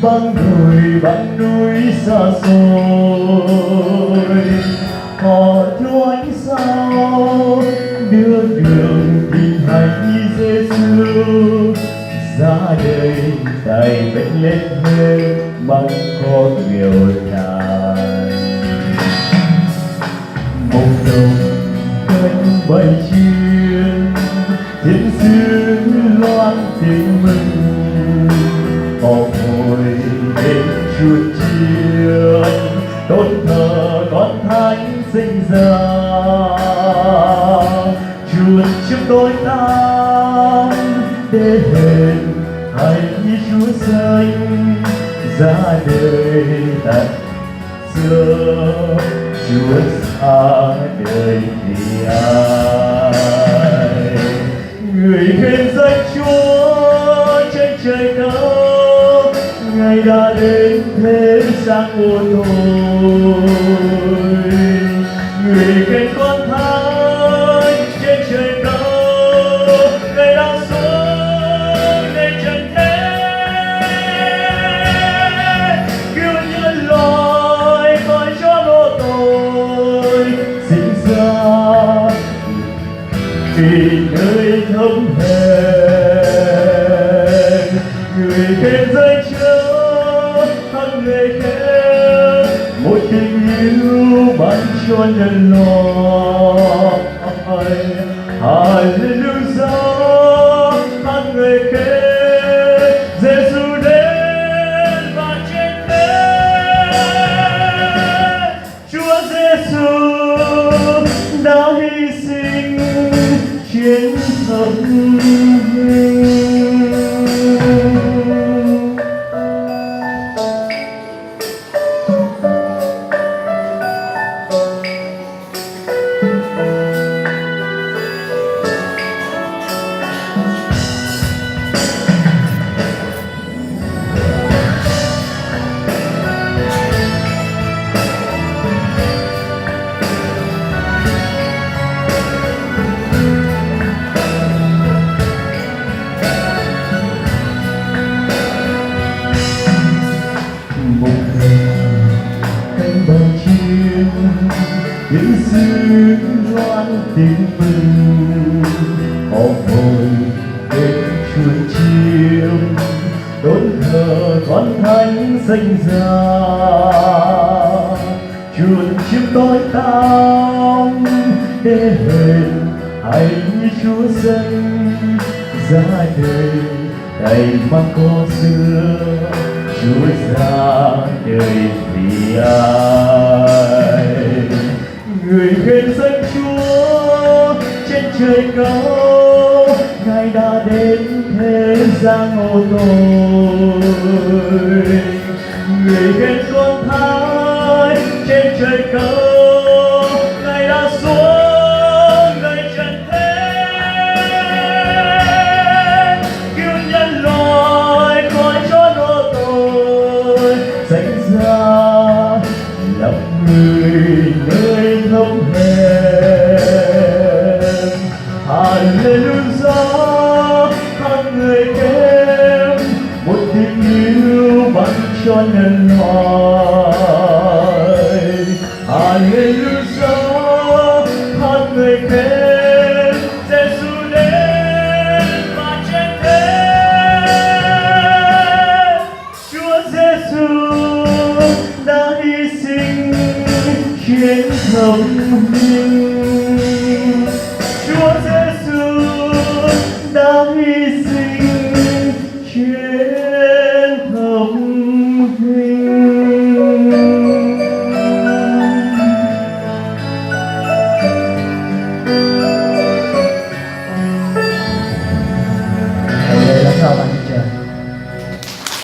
băng đồi băng núi xa xôi, họ theo ánh sao đưa đường tìm thấy Giêsu ra đời. Tại Bethlehem bằng con nghèo nàn, mộng đồng cánh bay chiên thiên sứ loan tiếng mừng. Họ ngồi đến chuột chiên tôn thờ con thánh sinh ra. Chuột chiêm đôi tam để hẹn hãy Chúa xanh ra đời. Tận xưa Chúa xa đời vì ai, người khen danh Chúa trên trời cao. Ngài đã đến thế gian ôn thôi, người khen con thánh trên trời cao. Ngài đã xuống để trần thế cứu nhân loại khỏi cho lỗ tội. Sinh ra vì nơi thâm hèn, người khen danh Chúa hằng ngày khen một tình yêu ban cho nhân loại. Hallelujah, hằng ngày khen Giêsu đến và trên thế. Chúa Giêsu đã hy sinh chiến thắng. Những sứ loan tiếng mừng. Họ ngồi bên chuông chiêm đón thờ con thánh sinh ra. Chuông chiêm tối tăm để hẹn hãy Chúa xanh ra đời. Tay mang có xưa Chúa ra đời vì ai, người khen danh Chúa trên trời cao. Ngài đã đến thế gian ô tôi, người khen con thánh trên trời cao. Ngài đã xuống nơi trần thế cứu nhân loại khỏi cho lỗ tội. Sánh ra lòng người nơi thâm hèn. Hallelujah, hằng người khen một tình yêu ban cho nhân loại. Hallelujah, hằng người khen Giêsu đến và trên thế. Chúa Giêsu đã hy sinh chiến thắng.